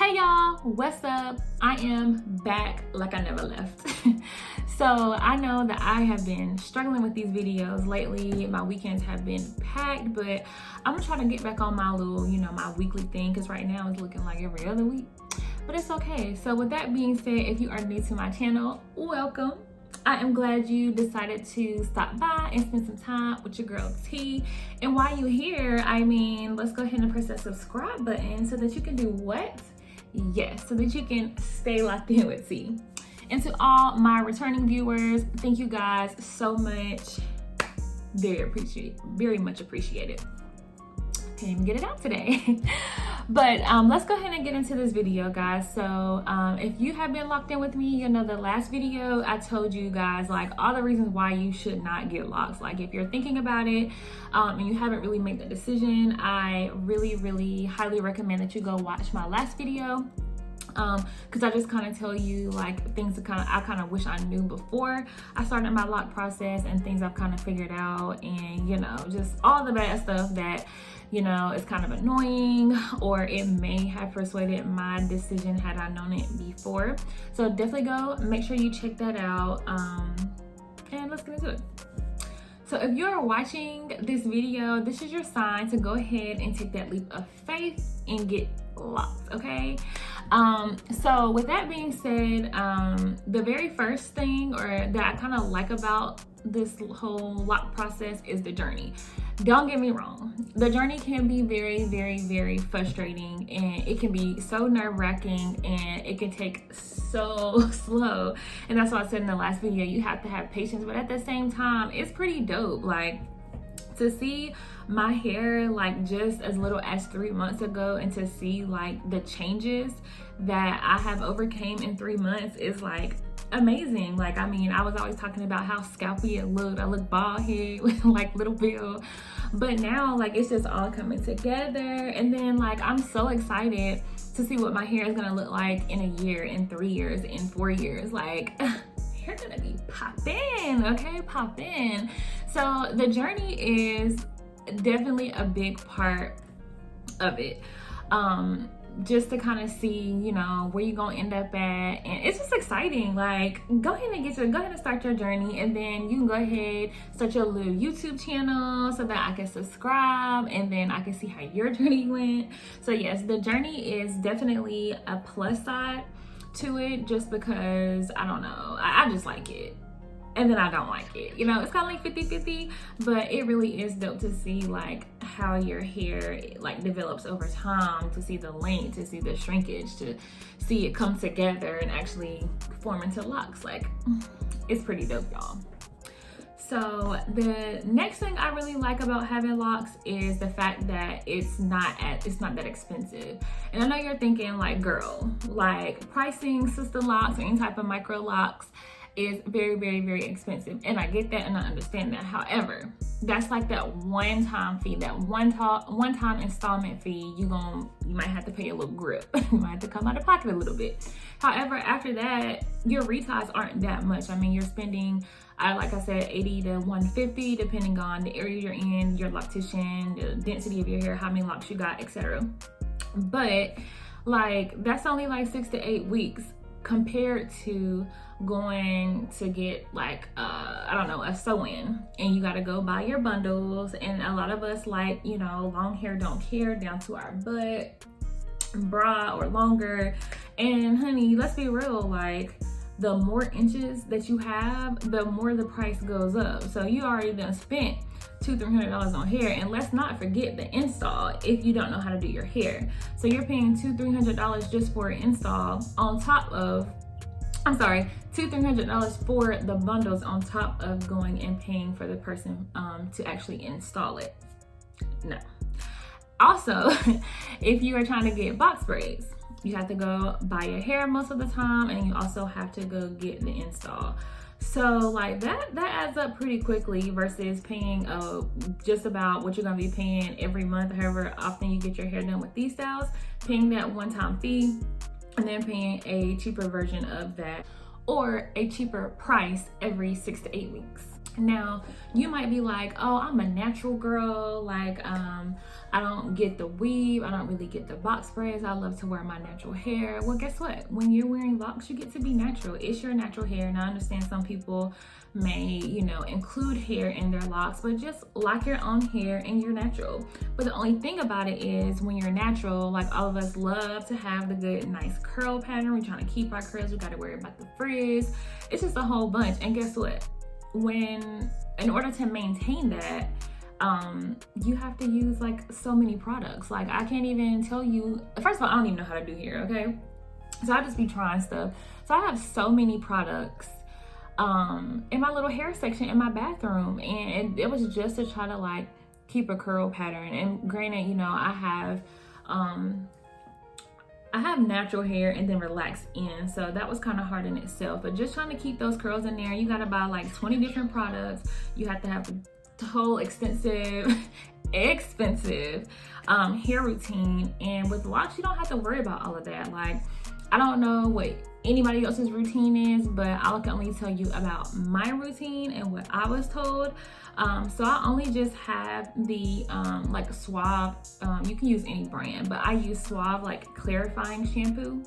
Hey y'all, what's up? I am back like I never left. So I know that I have been struggling with these videos lately. My weekends have been packed, but I'm gonna try to get back on my little, my weekly thing, because right now it's looking like every other week, but it's okay. So with that being said, if you are new to my channel, welcome. I am glad you decided to stop by and spend some time with your girl T. And while you're here, let's go ahead and press that subscribe button so that you can do what? Yes, so that you can stay locked in with T. And to all my returning viewers, thank you guys so much. Very much appreciated. Can't even get it out today. But let's go ahead and get into this video, guys. So if you have been locked in with me, you know the last video I told you guys like all the reasons why you should not get locks. Like if you're thinking about it and you haven't really made the decision, I really highly recommend that you go watch my last video. Because I just kind of tell you like things that I kind of wish I knew before I started my lock process, and things I've kind of figured out, and just all the bad stuff that is kind of annoying, or it may have persuaded my decision had I known it before. So definitely go make sure you check that out, and let's get into it. So if you're watching this video, this is your sign to go ahead and take that leap of faith and get locked, okay? So with that being said, the very first thing that I kind of like about this whole lock process is the journey. Don't get me wrong, the journey can be very frustrating, and it can be so nerve-wracking, and it can take so slow. And that's why I said in the last video, you have to have patience, but at the same time, it's pretty dope. Like, to see my hair like just as little as 3 months ago, and to see like the changes that I have overcame in 3 months is like amazing. Like, I was always talking about how scalpy it looked. I look bald head with like little bill, but now like it's just all coming together. And then like I'm so excited to see what my hair is gonna look like in a year, in 3 years, in 4 years. Like hair gonna be popping, okay? Popping. So the journey is definitely a big part of it. Just to kind of see, where you're gonna end up at, and it's just exciting. Like, go ahead and start your journey, and then you can go ahead start your little YouTube channel so that I can subscribe, and then I can see how your journey went. So yes, the journey is definitely a plus side to it, just because I don't know, I just like it, and then I don't like it. It's kind of like 50-50, but it really is dope to see like how your hair like develops over time, to see the length, to see the shrinkage, to see it come together and actually form into locks. Like, it's pretty dope, y'all. So the next thing I really like about having locks is the fact that it's not that expensive. And I know you're thinking like, girl, like pricing sister locks or any type of micro locks is very expensive, and I get that and I understand that. However, that's like that one-time fee, that one-time installment fee. You might have to pay a little grip. You might have to come out of pocket a little bit. However, after that, your reties aren't that much. You're spending, like I said, $80 to $150 depending on the area you're in, your loctician, the density of your hair, how many locks you got, etc. But like that's only like 6 to 8 weeks compared to going to get like a sew-in, and you got to go buy your bundles. And a lot of us like long hair don't care down to our butt, bra or longer. And honey, let's be real, like the more inches that you have, the more the price goes up. So you already done spent $200-300 on hair, and let's not forget the install if you don't know how to do your hair. So you're paying $200-300 just for an install, on top of $200-300 for the bundles, on top of going and paying for the person to actually install it. No. Also, if you are trying to get box braids, you have to go buy your hair most of the time, and you also have to go get the install. So like that adds up pretty quickly versus paying just about what you're gonna be paying every month, however often you get your hair done with these styles, paying that one-time fee, and then paying a cheaper version of that, or a cheaper price every 6 to 8 weeks. Now, you might be like, oh, I'm a natural girl. Like, I don't get the weave. I don't really get the box braids. I love to wear my natural hair. Well, guess what? When you're wearing locks, you get to be natural. It's your natural hair. And I understand some people may, you know, include hair in their locks, but just like your own hair and you're natural. But the only thing about it is when you're natural, like all of us love to have the good, nice curl pattern. We're trying to keep our curls. We got to worry about the frizz. It's just a whole bunch. And guess what? In order to maintain that, you have to use like so many products. Like I can't even tell you, first of all, I don't even know how to do hair, okay? So I just be trying stuff. So I have so many products in my little hair section in my bathroom, and it was just to try to like keep a curl pattern. And granted, you know, I have natural hair and then relaxed ends, so that was kind of hard in itself. But just trying to keep those curls in there, you got to buy like 20 different products. You have to have a whole expensive hair routine. And with locks, you don't have to worry about all of that. Like, I don't know what anybody else's routine is, but I can only tell you about my routine and what I was told. So I only just have the like Suave, you can use any brand, but I use Suave like clarifying shampoo.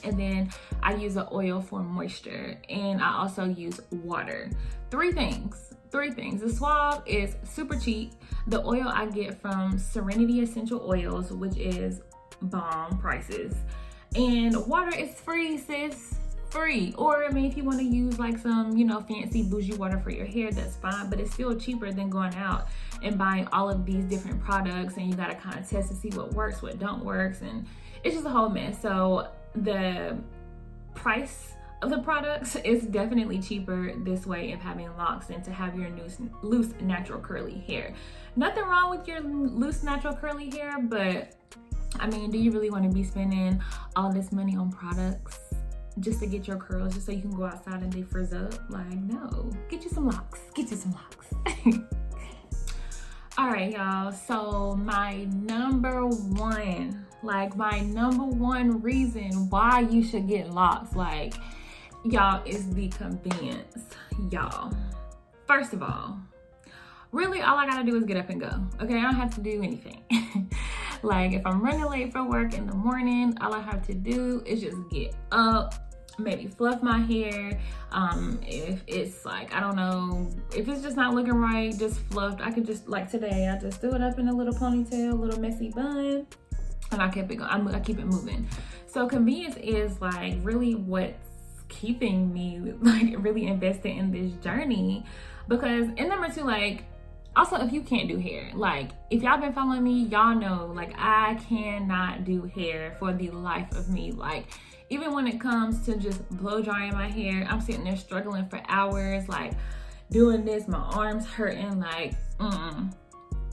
And then I use an oil for moisture, and I also use water. Three things. The Suave is super cheap. The oil I get from Serenity Essential Oils, which is bomb prices. And water is free, sis. Free. Or I mean, if you want to use like some, you know, fancy bougie water for your hair, that's fine, but it's still cheaper than going out and buying all of these different products, and you got to kind of test to see what works, what don't works, and it's just a whole mess. So the price of the products is definitely cheaper this way of having locks than to have your loose natural curly hair. Nothing wrong with your loose natural curly hair, but I mean, do you really want to be spending all this money on products just to get your curls, just so you can go outside and they frizz up? Like, no. Get you some locks. All right, y'all. So my number one reason why you should get locks, like, y'all, is the convenience. Y'all, first of all, really all I gotta do is get up and go. Okay, I don't have to do anything. Like, if I'm running late for work in the morning, all I have to do is just get up, maybe fluff my hair. If it's like, I don't know, if it's just not looking right, just fluffed. I could just, like today, I just threw it up in a little ponytail, a little messy bun, and I kept it going. I keep it moving. So convenience is like really what's keeping me like really invested in this journey. Because, and number two, like, also, if you can't do hair, like, if y'all been following me, y'all know, like, I cannot do hair for the life of me. Like, even when it comes to just blow drying my hair, I'm sitting there struggling for hours, like, doing this, my arms hurting, like,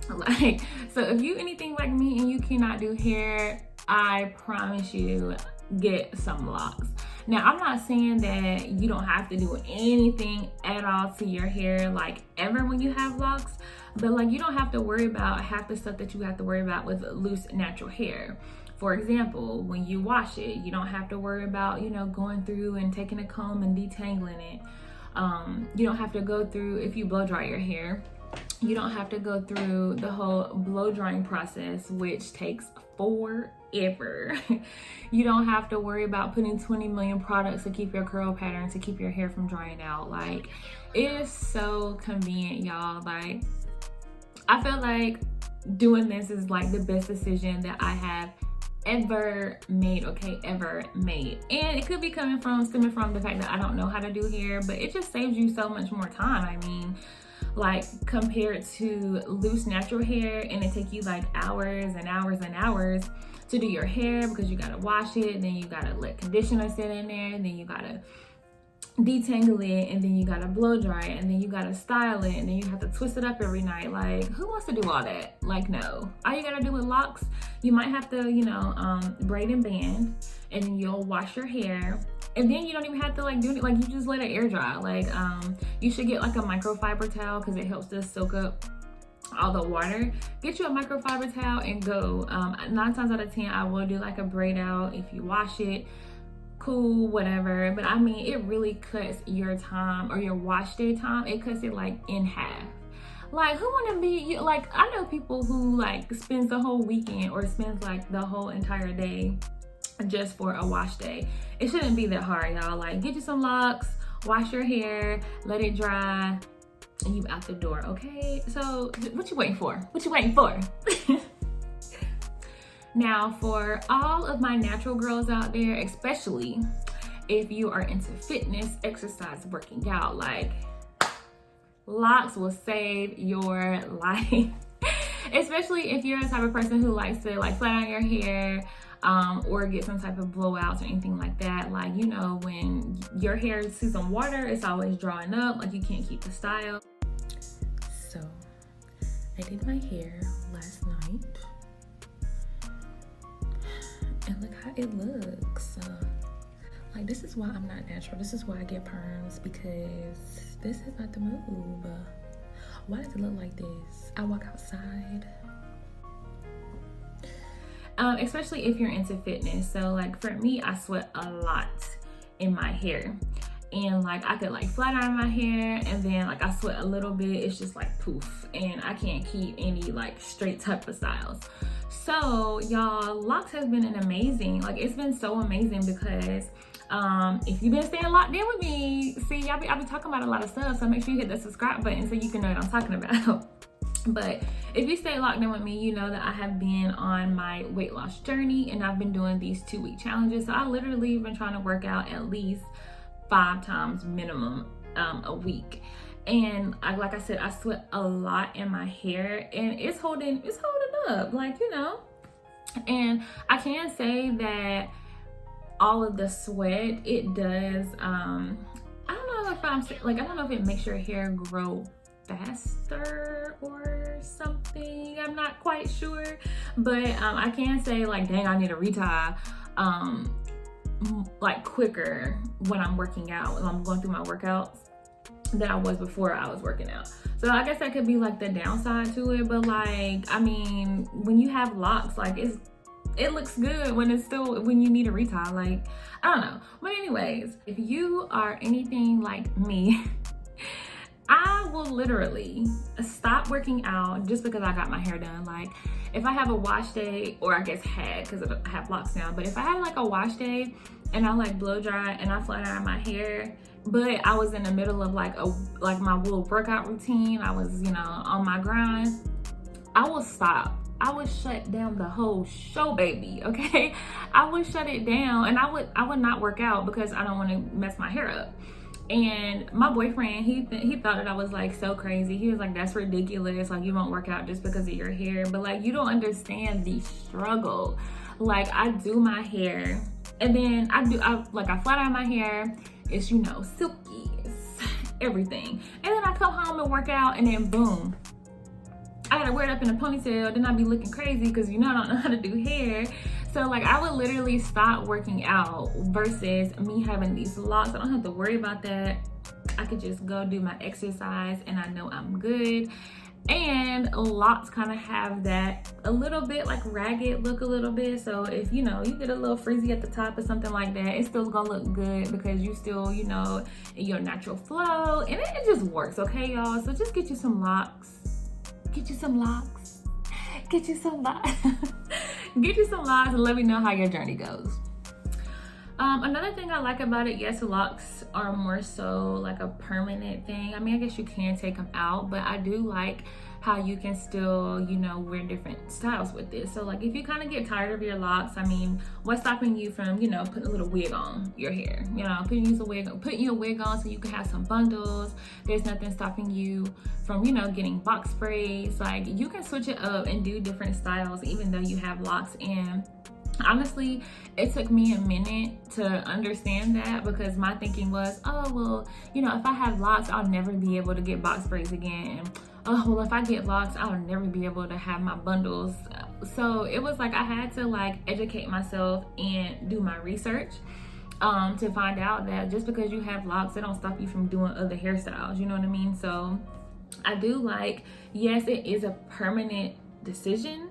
Like, so if you anything like me and you cannot do hair, I promise you, get some locks. Now, I'm not saying that you don't have to do anything at all to your hair, like, ever when you have locks, but like, you don't have to worry about half the stuff that you have to worry about with loose natural hair. For example, when you wash it, you don't have to worry about, you know, going through and taking a comb and detangling it. You don't have to go through, if you blow dry your hair, you don't have to go through the whole blow drying process, which takes forever. You don't have to worry about putting 20 million products to keep your curl pattern, to keep your hair from drying out. Like, it is so convenient, y'all. Like, I feel like doing this is like the best decision that I have ever made, okay, ever made. And it could be stemming from the fact that I don't know how to do hair, but it just saves you so much more time. I mean, like, compared to loose natural hair, and it take you like hours and hours and hours to do your hair, because you gotta wash it, then you gotta let conditioner sit in there, and then you gotta detangle it, and then you gotta blow dry it, and then you gotta style it, and then you have to twist it up every night. Like, who wants to do all that? Like, no. All you gotta do with locks, you might have to, you know, braid and band, and then you'll wash your hair, and then you don't even have to like do it. Like, you just let it air dry. Like, you should get like a microfiber towel, because it helps to soak up all the water. Get you a microfiber towel and go. 9 times out of 10, I will do like a braid out if you wash it. cool, whatever. But I mean, it really cuts your time, or your wash day time. It cuts it like in half. Like, who want to be, like, I know people who like spends the whole weekend or spends like the whole entire day just for a wash day. It shouldn't be that hard, y'all. Like, get you some locks, wash your hair, let it dry, and you out the door, okay? So what you waiting for? What you waiting for? Now, for all of my natural girls out there, especially if you are into fitness, exercise, working out, like, locks will save your life. Especially if you're the type of person who likes to like flat iron your hair, or get some type of blowouts or anything like that. Like, you know, when your hair sees some water, it's always drawing up, like you can't keep the style. So I did my hair last night, and look how it looks. Like, this is why I'm not natural. This is why I get perms, because this is not the move. Why does it look like this? I walk outside. Especially if you're into fitness. So like for me, I sweat a lot in my hair. And like I could like flat iron my hair, and then like I sweat a little bit, it's just like poof. And I can't keep any like straight type of styles. So y'all, locks has been an amazing, like it's been so amazing, because if you've been staying locked in with me, see, I be talking about a lot of stuff, so make sure you hit the subscribe button so you can know what I'm talking about. But if you stay locked in with me, you know that I have been on my weight loss journey, and I've been doing these 2-week challenges. So I literally have been trying to work out at least 5 times minimum a week. And like I said, I sweat a lot in my hair, and it's holding up, like, you know. And I can say that all of the sweat, it does, I don't know if it makes your hair grow faster or something. I'm not quite sure, but I can say, like, dang, I need to retie like quicker when I'm working out, when I'm going through my workouts, than I was before I was working out. So I guess that could be like the downside to it. But like, I mean, when you have locks, like it looks good when you need a retie. Like, I don't know. But anyways, if you are anything like me, I will literally stop working out just because I got my hair done. Like, if I have a wash day, or I guess had, because I have locks now, but if I had like a wash day and I like blow dry and I flat iron my hair, but I was in the middle of like my little workout routine, I was, you know, on my grind, I will stop. I would shut down the whole show, baby, okay? I would shut it down, and I would not work out because I don't want to mess my hair up. And my boyfriend, he thought that I was like so crazy. He was like, that's ridiculous. Like, you won't work out just because of your hair. But like, you don't understand the struggle. Like, I do my hair, and then I flat iron my hair. It's, you know, silky, it's everything. And then I come home and work out, and then boom, I gotta wear it up in a ponytail. Then I be looking crazy because, you know, I don't know how to do hair. So like, I would literally stop working out versus me having these locks. I don't have to worry about that. I could just go do my exercise and I know I'm good. And locks kind of have that a little bit like ragged look a little bit. So if, you know, you get a little frizzy at the top or something like that, it's still gonna look good because you still, you know, in your natural flow, and it just works, okay, y'all? So just get you some locks. Get you some locks. Get you some locks. Get you some locks and let me know how your journey goes. Another thing I like about it, yes, locks are more so like a permanent thing. I mean, I guess you can take them out, but I do like how you can still, you know, wear different styles with this. So like, if you kind of get tired of your locks, I mean, what's stopping you from, you know, putting a little wig on your hair? You know, putting you a wig on so you can have some bundles. There's nothing stopping you from, you know, getting box braids. Like, you can switch it up and do different styles even though you have locks. And honestly, it took me a minute to understand that, because my thinking was, oh, well, you know, if I have locks, I'll never be able to get box braids again. Oh, well, if I get locks, I'll never be able to have my bundles. So it was like I had to like educate myself and do my research to find out that just because you have locks, it don't stop you from doing other hairstyles. You know what I mean? So I do like, yes, it is a permanent decision.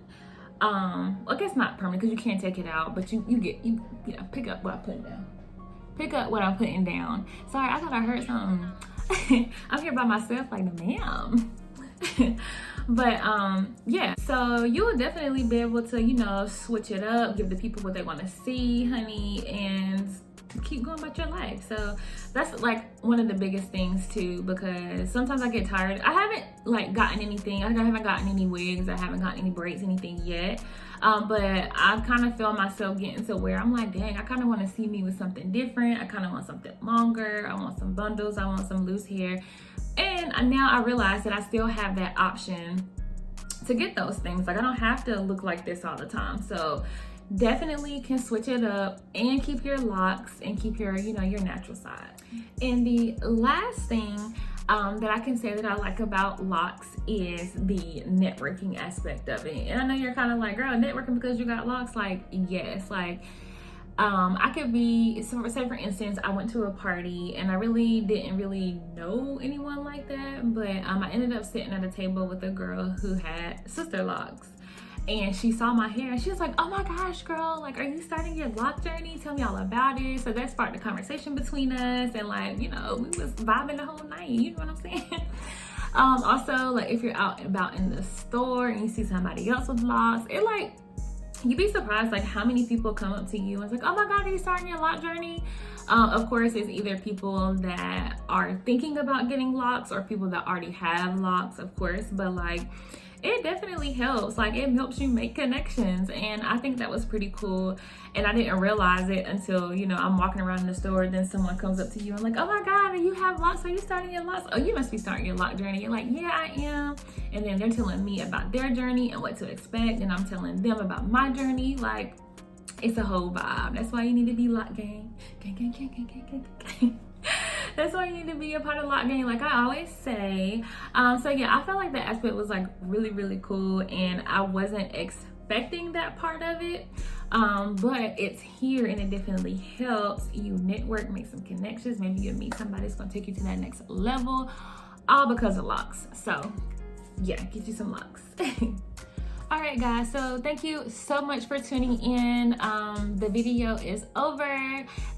I guess not permanent because you can't take it out, but you know, pick up what I put down. pick up what I'm putting down. Sorry, I thought I heard something. I'm here by myself, like, ma'am. But yeah, so you will definitely be able to, you know, switch it up, give the people what they want to see, honey, and keep going about your life. So that's like one of the biggest things too, because sometimes I get tired. I haven't like gotten anything. I haven't gotten any wigs. I haven't gotten any braids, anything yet. But I kind of feel myself getting to where I'm like, dang, I kind of want to see me with something different. I kind of want something longer. I want some bundles. I want some loose hair. And now I realize that I still have that option to get those things. Like, I don't have to look like this all the time. So definitely can switch it up and keep your locks and keep your, you know, your natural side. And the last thing that I can say that I like about locks is the networking aspect of it. And I know you're kind of like, girl, networking because you got locks? Like, yes. Like, I could be, so say for instance, I went to a party and I really didn't really know anyone like that, but I ended up sitting at a table with a girl who had sister locks. And she saw my hair and she was like, oh my gosh, girl, like, are you starting your lock journey? Tell me all about it. So that sparked a conversation between us, and like, you know, we was vibing the whole night, you know what I'm saying? Also, like, if you're out and about in the store and you see somebody else with locks, it like, you'd be surprised like how many people come up to you and it's like, oh my God, are you starting your lock journey? Of course, it's either people that are thinking about getting locks or people that already have locks, of course, but like, it definitely helps. Like, it helps you make connections, and I think that was pretty cool. And I didn't realize it until, you know, I'm walking around the store, then someone comes up to you and like, oh my God, you have locks? Are you starting your locks? Oh, you must be starting your lock journey. You're like, yeah, I am. And then they're telling me about their journey and what to expect, and I'm telling them about my journey. Like, it's a whole vibe. That's why you need to be lock gang. Gang, gang, gang, gang, gang, gang, gang. That's why you need to be a part of lock gang, like I always say. So yeah, I felt like the aspect was like really, really cool, and I wasn't expecting that part of it. But it's here, and it definitely helps you network, make some connections. Maybe you'll meet somebody that's gonna take you to that next level, all because of locks. So yeah, get you some locks. All right, guys, so thank you so much for tuning in. The video is over,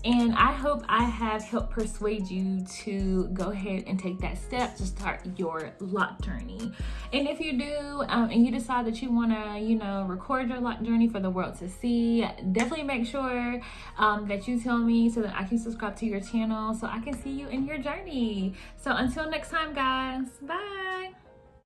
and I hope I have helped persuade you to go ahead and take that step to start your lock journey. And if you do, and you decide that you want to, you know, record your lock journey for the world to see, definitely make sure that you tell me so that I can subscribe to your channel so I can see you in your journey. So until next time, guys, bye.